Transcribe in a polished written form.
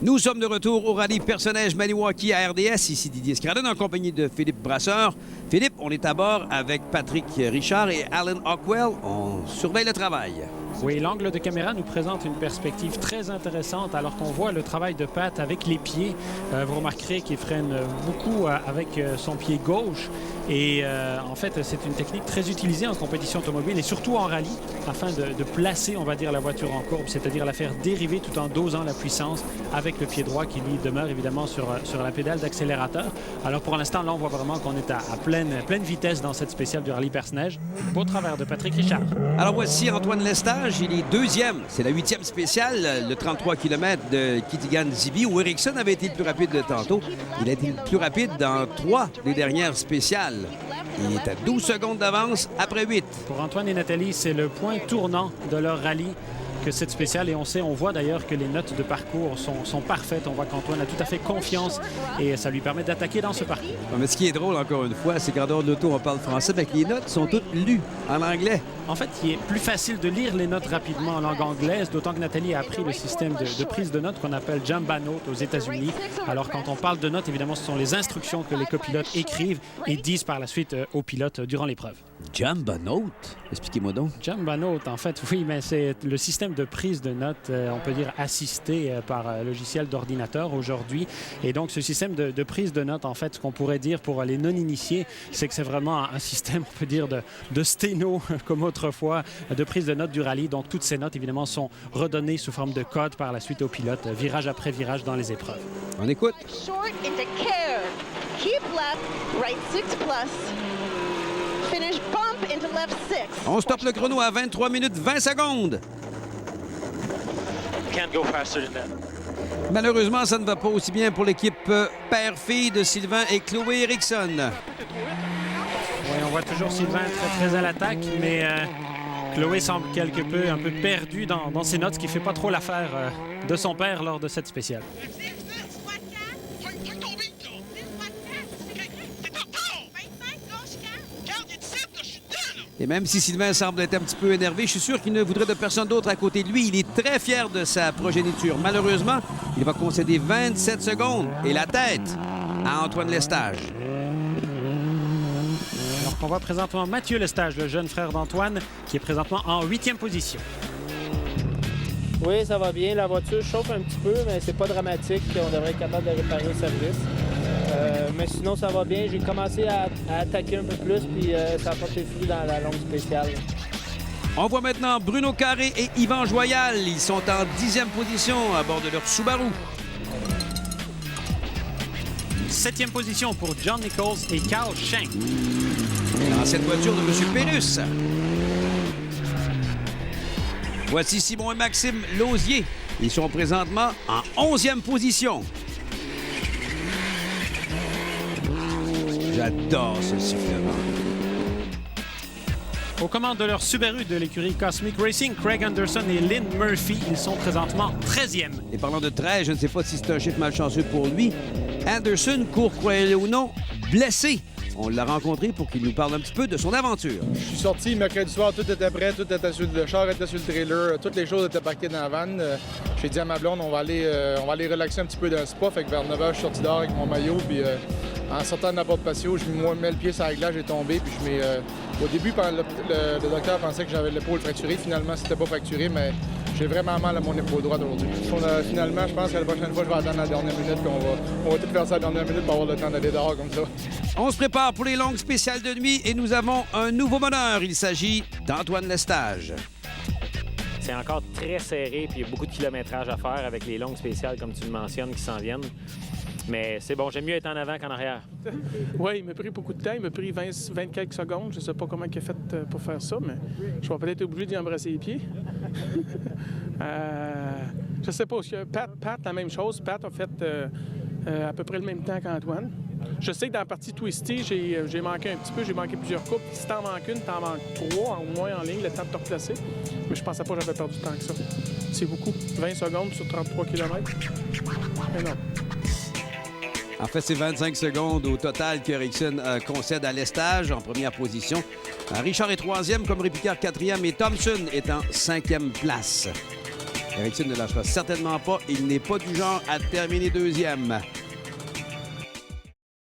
Nous sommes de retour au rallye personnage Maniwaki à RDS. Ici Didier Scradden en compagnie de Philippe Brasseur. Philippe, on est à bord avec Patrick Richard et Alan Hockwell. On surveille le travail. Oui, l'angle de caméra nous présente une perspective très intéressante alors qu'on voit le travail de Pat avec les pieds. Vous remarquerez qu'il freine beaucoup avec son pied gauche. Et en fait, c'est une technique très utilisée en compétition automobile et surtout en rallye afin de placer, on va dire, la voiture en courbe, c'est-à-dire la faire dériver tout en dosant la puissance avec le pied droit qui, lui, demeure évidemment sur la pédale d'accélérateur. Alors pour l'instant, là, on voit vraiment qu'on est à pleine vitesse dans cette spéciale du rallye personnage. Beau travers de Patrick Richard. Alors voici Antoine Lestage, il est deuxième. C'est la 8e spéciale, le 33 km de Kitigan-Zibi, où Ericsson avait été le plus rapide de tantôt. Il a été le plus rapide dans 3 des dernières spéciales. Il est à 12 secondes d'avance après 8. Pour Antoine et Nathalie, c'est le point tournant de leur rallye que cette spéciale. Et on voit d'ailleurs que les notes de parcours sont parfaites. On voit qu'Antoine a tout à fait confiance et ça lui permet d'attaquer dans ce parcours. Mais ce qui est drôle, encore une fois, c'est qu'en dehors de l'auto, on parle français, mais que les notes sont toutes lues en anglais. En fait, il est plus facile de lire les notes rapidement en langue anglaise, d'autant que Nathalie a appris le système de prise de notes qu'on appelle Jamba Note aux États-Unis. Alors, quand on parle de notes, évidemment, ce sont les instructions que les copilotes écrivent et disent par la suite aux pilotes durant l'épreuve. Jamba Note? Expliquez-moi donc. Jamba Note, en fait, oui, mais c'est le système de prise de notes, on peut dire assisté par logiciel d'ordinateur aujourd'hui. Et donc, ce système de prise de notes, en fait, ce qu'on pourrait dire pour les non-initiés, c'est que c'est vraiment un système, on peut dire, de sténo, comme autrefois, de prise de notes du rallye. Donc, toutes ces notes, évidemment, sont redonnées sous forme de code par la suite aux pilotes, virage après virage dans les épreuves. On écoute. Short into care. Keep left, right 6+. Finish bump into left 6. On stoppe le chrono à 23 minutes 20 secondes. Can't go faster than that. Malheureusement, ça ne va pas aussi bien pour l'équipe père-fille de Sylvain et Chloé Ericsson. Oui, on voit toujours Sylvain très à l'attaque, mais Chloé semble un peu perdue dans ses notes, ce qui ne fait pas trop l'affaire de son père lors de cette spéciale. Et même si Sylvain semble être un petit peu énervé, je suis sûr qu'il ne voudrait de personne d'autre à côté de lui. Il est très fier de sa progéniture. Malheureusement, il va concéder 27 secondes et la tête à Antoine Lestage. Alors qu'on voit présentement Mathieu Lestage, le jeune frère d'Antoine, qui est présentement en 8e position. Oui, ça va bien. La voiture chauffe un petit peu, mais c'est pas dramatique. On devrait être capable de réparer le service. Mais sinon, ça va bien. J'ai commencé à attaquer un peu plus, puis ça a porté fruit dans la longue spéciale. On voit maintenant Bruno Carré et Yvan Joyal. Ils sont en 10e position à bord de leur Subaru. 7e position pour John Nichols et Carl Schenk. Dans cette voiture de M. Pérus. Voici Simon et Maxime Lausier. Ils sont présentement en 11e position. J'adore ce sifflement. Aux commandes de leur Subaru de l'écurie Cosmic Racing, Craig Anderson et Lynn Murphy, ils sont présentement 13e. Et parlant de 13, je ne sais pas si c'est un chiffre malchanceux pour lui. Anderson court, croyez-le ou non, blessé. On l'a rencontré pour qu'il nous parle un petit peu de son aventure. Je suis sorti mercredi soir, tout était prêt, tout était sur le char, était sur le trailer, toutes les choses étaient parquées dans la vanne. J'ai dit à ma blonde, on va aller relaxer un petit peu dans le spa. Fait que vers 9h, je suis sorti dehors avec mon maillot, puis en sortant de la porte patio, je mets le pied sur la glace, j'ai tombé, puis au début, le docteur pensait que j'avais l'épaule fracturée. Finalement, c'était pas fracturé, mais j'ai vraiment mal à mon épaule droite aujourd'hui. Finalement, je pense que la prochaine fois, je vais attendre la dernière minute, qu'on va tout faire ça à la dernière minute pour avoir le temps d'aller dehors comme ça. On se prépare pour les longues spéciales de nuit et nous avons un nouveau meneur. Il s'agit d'Antoine Lestage. C'est encore très serré, puis il y a beaucoup de kilométrage à faire avec les longues spéciales, comme tu le mentionnes, qui s'en viennent. Mais c'est bon, j'aime mieux être en avant qu'en arrière. Oui, il m'a pris beaucoup de temps. Il m'a pris 20 quelques secondes. Je ne sais pas comment il a fait pour faire ça, mais je vais peut-être être obligé d'y embrasser les pieds. Je sais pas. Pat, la même chose. Pat a fait à peu près le même temps qu'Antoine. Je sais que dans la partie twisty, j'ai manqué un petit peu. J'ai manqué plusieurs coupes. Si t'en manques une, t'en manques 3 au moins en ligne, le temps de te replacer. Mais je pensais pas que j'avais perdu tant que ça. C'est beaucoup. 20 secondes sur 33 km. Mais non. En fait, c'est 25 secondes au total qu'Ericsson concède à Lestage en première position. Richard est 3e, comme Répicard 4e et Thompson est en 5e place. Ericsson ne lâchera certainement pas. Il n'est pas du genre à terminer deuxième.